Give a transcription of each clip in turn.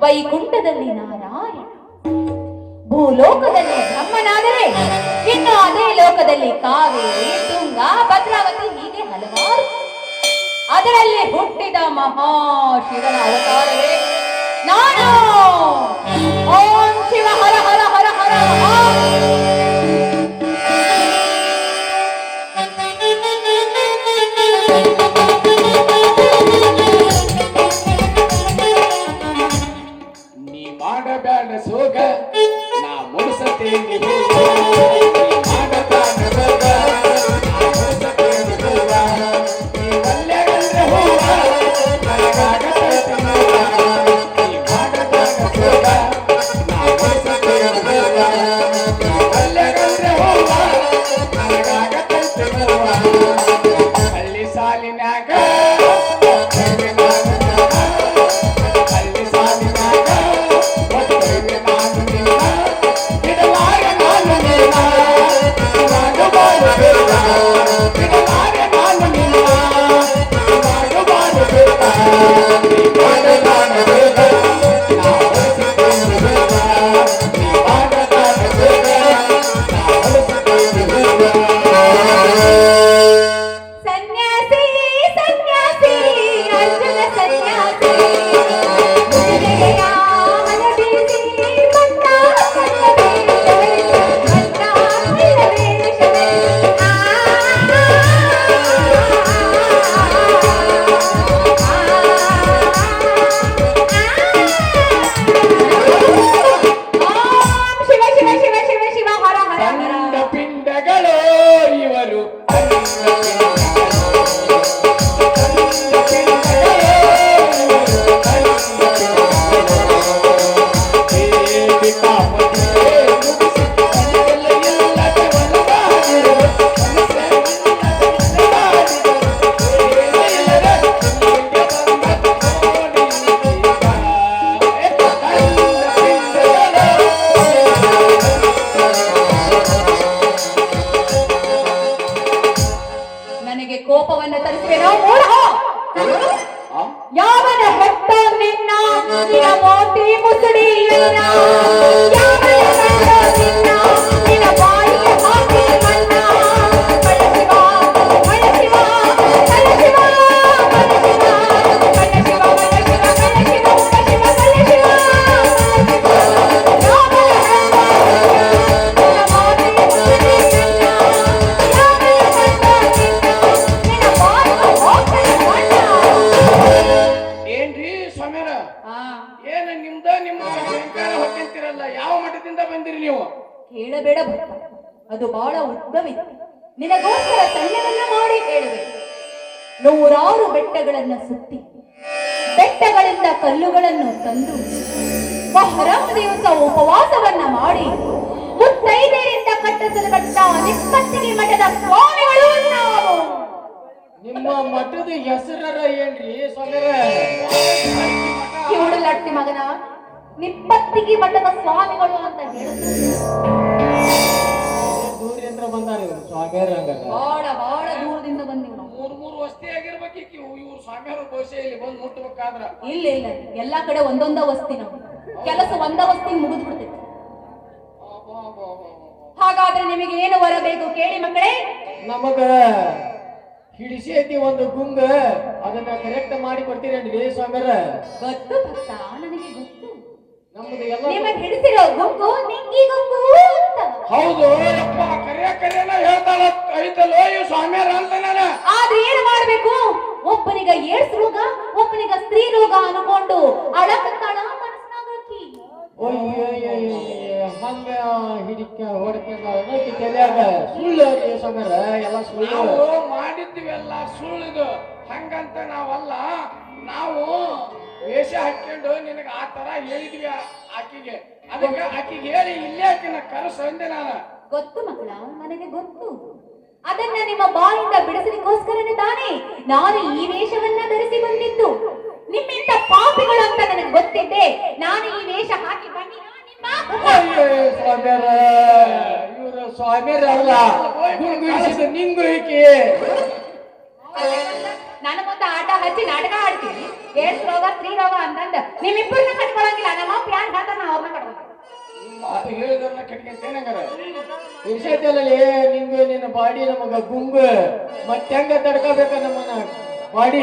ವೈಕುಂಠದಲ್ಲಿ ನಾರಾಯಣ, ಭೂಲೋಕದಲ್ಲಿ ಬ್ರಹ್ಮನಾದರೆ ಇನ್ನು ಅದೇ ಲೋಕದಲ್ಲಿ ಕಾವೇರಿ, ತುಂಗ, ಭದ್ರಾವತಿ ಹೀಗೆ ಹಲವಾರು. ಅದರಲ್ಲಿ ಹುಟ್ಟಿದ ಮಹಾಶಿವನ ಅವತಾರವೇ ನಾನು. ಓಂ ಶಿವ ಹರ ಹರ ಹರ ಹರ ಮಹಾ. ನೀ ಮಾಡಬೇಡ ಸೋಗ ನಾ ಮುಡಿಸತೇನೆ ಕೋಪವನ್ನು ತರಿಸುವೆನೋ ಮೂಢ. ಯಾವನ ಹೆತ್ತ ನಿನ್ನ ನಿನ್ನ ಮೋತಿ ಮುಸುಡಿಯನ್ನ, ಯಾವನ ಕಂಡ ನಿನ್ನ ನಿನ್ನ ಬಾಯಿಗೆ ಹಾಕಿ ಮನ್ನ. ಕಳಶಿವ ಕಳಶಿವ ಕಳಶಿವ ಕಳಶಿವ ಕಳಶಿವ ಕಳಶಿವ ಕಳಶಿವ ಕಳಶಿವ. ಯಾವನ ಹೆತ್ತ ನಿನ್ನ ಮೋತಿ ಮುಸುಡಿಯನ್ನ, ಯಾವನ ಕಂಡ ನಿನ್ನ ಏನ್ರಿ ಸ್ವಾಮ್ಯಾರ, ಏನ ನಿಮ್ದ ನಿಮ್ಮ ಭಯಂಕರ ಹೊತ್ತಿರ್ತಿರಲ್ಲ, ಯಾವ ಮಠದಿಂದ ಬಂದಿರಿ ನೀವು? ಕೇಳಬೇಡ ಭಕ್ತ, ಅದು ಬಹಳ ಉದ್ದವಿದೆ. ನಿನಗೋಸ್ಕರ ಸಣ್ಣವನ್ನ ಮಾಡಿ ಕೇಳುವೆ. 100 ಬೆಟ್ಟಗಳನ್ನ ಸುತ್ತಿ ಬೆಟ್ಟಗಳಿಂದ ಕಲ್ಲುಗಳನ್ನು ತಂದು ಮೊಹರಂ ದಿವಸ ಉಪವಾಸವನ್ನ ಮಾಡಿ ಮುತ್ತೈದೆಯರಿಂದ ಕಟ್ಟಿಸಲ್ಪಟ್ಟ ನಿಪ್ಪತ್ತಿಗೆ ಮಠದ ಸ್ವಾಮಿಗಳು ನಾವು. ನಿಮ್ಮ ಮಠದ ಹೆಸರ ಏನ್ರಿ ಸ್ವಾಮ್ಯಾರ? ಇವಳು ಲಟ್ಟಿ ಮಗನ, ನಿಪ್ಪತ್ತಿಗೆ ಮಠದ ಸ್ವಾಮಿಗಳು ಅಂತ ಹೇಳಿದ್ರು. ದೂರಿಂದ ಬಂದಾರ ಸ್ವಾಮ್ಯಾರ? ಬಹಳ ಬಹಳ ದೂರದಿಂದ ಬಂದಿವ್ ನಾವು. 3 ವಸ್ತಿ ಆಗಿರ್ಬೇಕಿಕ್ಕಿ ಇವ್ರು ಸ್ವಾಮ್ಯಾರ ಬಹುಶಃ ಇಲ್ಲಿ ಬಂದು ಮುಟ್ಟಬೇಕಾದ್ರ. ಇಲ್ಲ ಇಲ್ಲ, ಎಲ್ಲಾ ಕಡೆ ಒಂದೊಂದ ವಸ್ತಿ ನಾವು ಕೆಲಸ ಒಂದ ವಸ್ತಿ ಮುಗಿದು ಬಿಡ್ತೈತಿ. ಹಾಗಾದ್ರೆ ನಿಮಗೆ ಏನು ವರ ಬೇಕು ಕೇಳಿ ಮಕ್ಕಳೇ. ನಮಗ ಹಿಡಿಸೇತಿ ಒಂದು ಗುಂಗ, ಅದನ್ನ ಕರೆಕ್ಟ್ ಮಾಡಿ ಕೊಡ್ತೀರೇನ್ರಿ ಸ್ವಾಮ್ಯಾರ? ಗೊತ್ತು ಭಕ್ತ, ನನಗೆ ಗೊತ್ತು. ನಮ್ದು ಎಲ್ಲ ನಿಮಗೆ ಹಿಡಿಸಿರೋ ಗುಂಗು ನಿಂಗಿ ಗುಂಗು ಅಂತ. ಹೌದು ಯಪ್ಪ, ಕರೆಯನ ಹೇಳ್ತಾಳ ಐತಲ್ಲೋ ಇವ್ ಸ್ವಾಮ್ಯಾರ ಅಂತ ನಾನು. ಆದ್ರೆ ಏನು ಮಾಡ್ಬೇಕು? ಒಬ್ಬನಿಗ ಏಡ್ಸ್ ರೋಗ, ಒಬ್ಬನಿಗ ಸ್ತ್ರೀ ರೋಗ ಅನ್ಕೊಂಡು ಅಳಕತ್ತಾಳ ಮನಸ್ನಾಗಕಿ. ಹಂಗ ಹಿಡಿಕ ಹೊಡ್ಕೊಂಡ ತಲೆಯಾಗ ಸುಳ್ಳು ಸ್ವಾಮ್ಯಾರ, ಎಲ್ಲ ಸುಳ್ಳು ಮಾಡಿದ್ವಿಲ್ಲ ಸುಳ್ಳು. ಹಂಗಂತ ನಾವಲ್ಲ, ನಾವು ವೇಷ ಹಾಕೊಂಡು ನಿನಗ ಆ ತರ ಹೇಳಿದ್ವಿ ಆಕಿಗೆ. ಅದಕ್ಕೆ ಆಕಿಗೆ ಹೇಳಿ ಇಲ್ಲೇ ಆಕಿನ ಕರೆಸಂದೆ ನಾನು. ಗೊತ್ತು ಮಕ್ಕಳ, ನನಗೆ ಗೊತ್ತು. ಅದನ್ನ ನಿಮ್ಮ ಬಾಯಿಂದ ಬಿಡಿಸಲಿಕ್ಕೋಸ್ಕರನೇ ತಾನೇ ನಾನು ಈ ವೇಷವನ್ನ ಧರಿಸಿ ಬಂದಿದ್ದು. ನಿಮ್ಮಿಂದ ಪಾಪಿಗಳು ಅಂತ ನನಗೆ ಗೊತ್ತಿದ್ದೆ ನಾನು ಈ ವೇಷ ಹಾಕಿ ಬಂದಿನ. ಸ್ವಾಮ್ಯಾರ, ಇವ್ರು ಸ್ವಾಮ್ಯಾರ ಅಲ್ಲ, ಗುಂಗುಡಿಸಿದ ನಿಂಗು ಈಕೆ. ನನ್ನ ಮುಂದೆ ಆಟ ಹಚ್ಚಿ ನಾಟಕ ಆಡ್ತೀನಿ ಏಸ್ ರೋಗ ಸ್ತ್ರೀ ರೋಗ ಅಂತಂದ ನಿಮ್ಮಿಬ್ಬರನ್ನ ಕಟ್ಕೊಳಂಗಿಲ್ಲ ನಮ್ಮ ಅಪ್ಪ ಯಾರು ಹೇಳ್ತಾರ ನಾ ಅವ್ರನ್ನ ಕಟ್ಕೊಳ್ತೀನಿ ಮಾತು ಹೇಳಿದ್ರನ್ನ ಕಟ್ಕೊಂತೇನಂಗಾರ ವಿಷಯದಲ್ಲಿ ನಿಂದು ನಿನ್ನ ಬಾಡಿ ನಮಗ ಗುಂಗು ಮತ್ತೆ ಹೆಂಗ ತಡ್ಕೋಬೇಕ ನಮ್ಮನ್ನ ಬಾಡಿ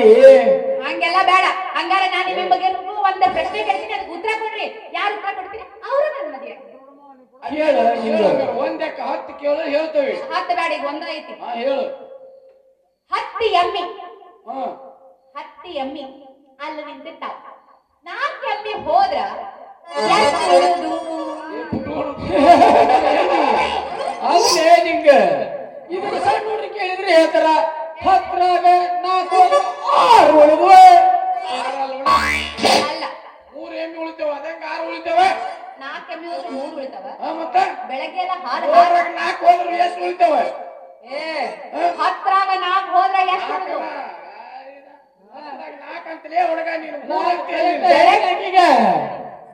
ಹಂಗೆಲ್ಲ ಬೇಡ ಹಂಗಾರ ನಾನು ನಿಮ್ಮ ಬಗ್ಗೆ ಒಂದ್ ಪ್ರಶ್ನೆ ಕೇಳ್ತೀನಿ ಅದಕ್ಕೆ ಉತ್ತರ ಕೊಡ್ರಿ ಯಾರು ಉತ್ತರ ಕೊಡ್ತೀನಿ ಅವರು ನನ್ನ ಮದುವೆ ಒಂದಕ್ಕ 10 ಕೇಳು ಹೇಳ್ತೇವೆ 10 ಬೇಡ ಈಗ ಒಂದ ಐತಿ ಹೇಳು 10 ಎಮ್ಮಿ 10 ಎಮ್ಮಿ ಅಲ್ಲಿ ನಿಂತಿರ್ತಾವ 4 ಎಮ್ಮಿ ಹೋದ್ರ ಎಷ್ಟು ಉಳಿದು? ಅಲ್ಲೇ ನಿಂಗ ಇದನ್ನ ಸಣ್ಣ ಹುಡುಗಿ ಕೇಳಿದ್ರೆ ಹೇಳ್ತಾರ 10ರಾಗ 4 6 ಉಳಿದು ಅಲ್ಲ 3 ಎಮ್ಮಿ ಉಳಿತೇವ ಅದಂಗ 6 ಉಳಿತೇವೆ 4 ಎಮ್ಮಿ ಹೋದ್ರೆ 3 ಉಳಿತಾವ ಮತ್ತ ಬೆಳಗ್ಗೆ ಎಲ್ಲ ಹಾಲು 4 ಹೋದ್ರೆ ಎಷ್ಟು ಉಳಿತೇವೆ 10ರಾಗ 4 ಹೋದ್ರೆ ಎಷ್ಟು ಉಳಿದು? 4 ಅಂತಲೇ ಹುಡುಗ ನೀನು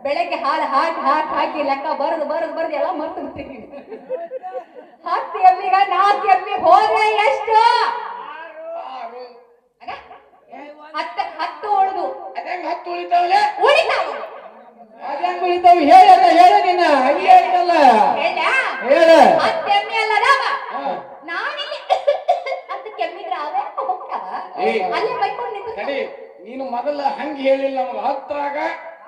ಬೆಳಗ್ಗೆ ಹಾಲು ಹಾಕಿ ಲೆಕ್ಕ ಬರದು ಎಲ್ಲ ಮರ್ತು ಬಿಡ್ತೀನಿ 10 ಎಮ್ಮಿಗ 4 ಎಮ್ಮಿ ಹೋದ್ರೆ ಎಷ್ಟು 10 ಉಳಿದು ಅದಂಗ 10 ಉಳಿತಾವಲೆ ಉಳಿತಾವ ಅದಂಗ ಉಳಿತಾವ ಹೇಳ ನೀನ ಹಂಗೆ ಹೇಳಿದಲ್ಲ ಹೇಳ 10 ಎಮ್ಮಿ ಅಲ್ಲದಾವ ನಾನಿಲ್ಲಿ ಅಂತ ಕೆಮ್ಮಿದ್ರ ಅವೇ ಹೋಗ್ತಾವ ಅಲ್ಲೇ ಬೈಕೊಂಡು ನಿಂತು ನೀನು ಮೊದಲ ಹಂಗ ಹೇಳಿಲ್ಲ ನಮಗ 10ರಾಗ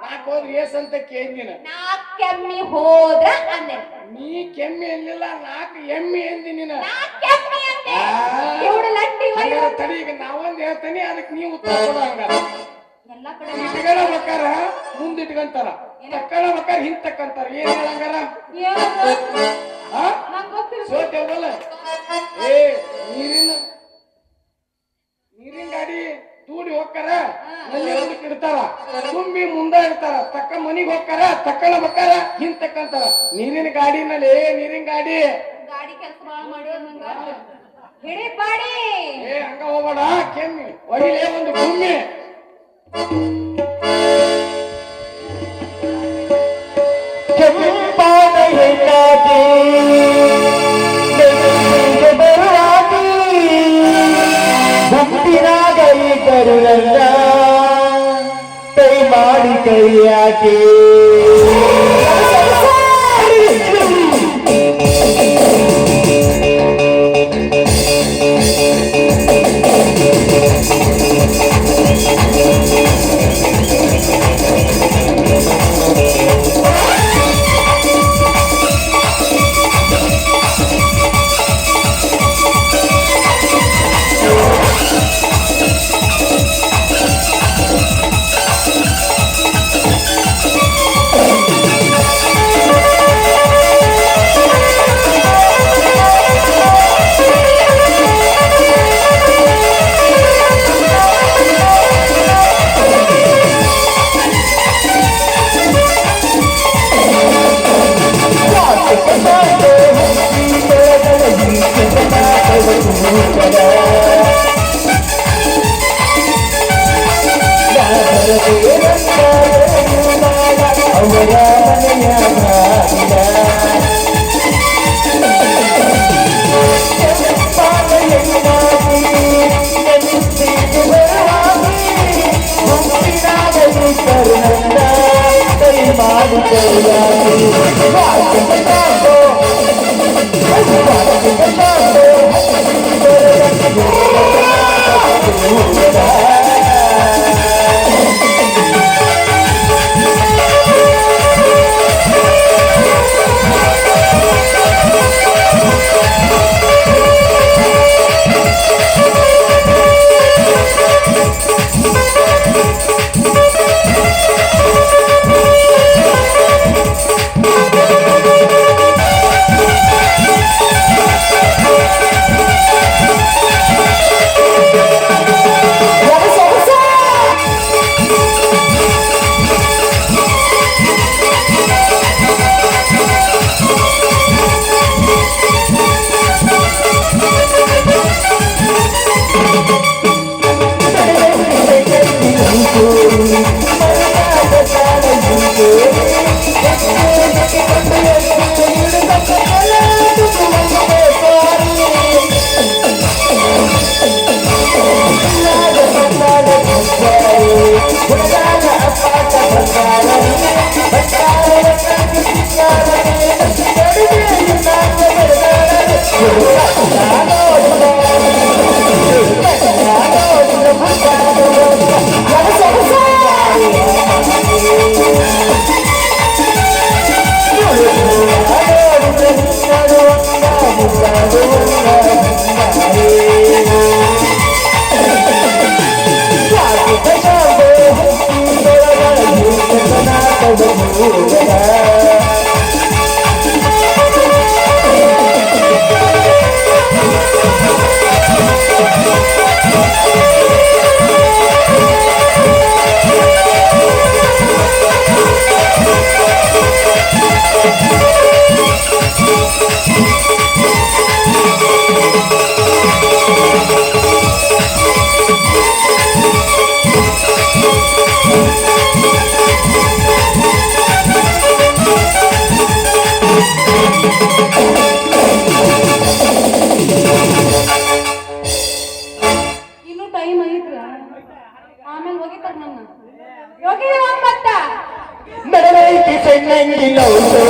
4 ಹೋದ್ರೆ ಎಸ್ ಅಂತ ಕೇಳಿನ 4 ಎಮ್ಮಿ ಹೋದ್ರ ಅಂದೆ ನೀ ಕೆಮ್ಮಿ ಎಲ್ಲಿಲ್ಲ 4 ಎಮ್ಮಿ ಎಂದಿ ನೀನ 4 ಎಮ್ಮಿ ಅಂದೆ ಇವಳು ಲಟ್ಟಿ ತಡಿ ಈಗ ನಾವೊಂದು ಹೇಳ್ತೇನೆ ಅದಕ್ಕೆ ನೀವು ಉತ್ತರ ಕೊಡು ಹಂಗಾರ ಎಲ್ಲ ಕಡೆ ಇಟ್ಗಳ ಮಕ್ಕಾರ ಮುಂದಿಟ್ಕಂತಾರ ತಕ್ಕಳ ಮಕ್ಕಾರ ಹಿಂತಕ್ಕಂತಾರ ಏನ್ ಹೇಳಂಗಾರ ಸೋತೇವಲ್ಲ ನೀರಿನ ಗಾಡಿ ದೂಡಿ ಹೋಗ್ತಾರ ನಲ್ಲಿ ಒಂದಕ್ಕೆ ಇಡ್ತಾರ ತುಂಬಿ ಮುಂದ ಇಡ್ತಾರ ತಕ್ಕ ಮನಿಗ್ ಹೋಗ್ತಾರ ತಕ್ಕಳ ಮಕ್ಕಾರ ಹಿಂತಕ್ಕಂತಾರ ನೀರಿನ ಗಾಡಿನಲ್ಲಿ ನೀರಿನ ಗಾಡಿ ಕೆಲಸ ಬಾಳ ಮಾಡಿ ಹಿಡಿ ಬಾಡಿ ಹಂಗ ಹೋಗ್ಬೇಡ ಕೆಮ್ಮಿ ಒಡಿಲೇ ಒಂದು ಭೂಮಿ ಕೈ ಮಾಡಿ ಕೈಯಾಕೆ ಇನ್ನು ಟೈಮ್ ಐತ್ರ ಆಮೇಲೆ ಹೋಗಿತ್ತಾರ ನನ್ನ ಹೋಗಿವಿ ಒಂಬತ್ತ ನಡವಳಿಕೆ ಸಣ್ಣಂಗಿ ನೋಡು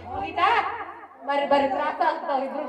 ಹೋಗಿತಾ ಬರ್ರಿ ಬರ್ರಿ ತ್ರಾಸ ಆಗ್ತಾವ ಇಬ್ರು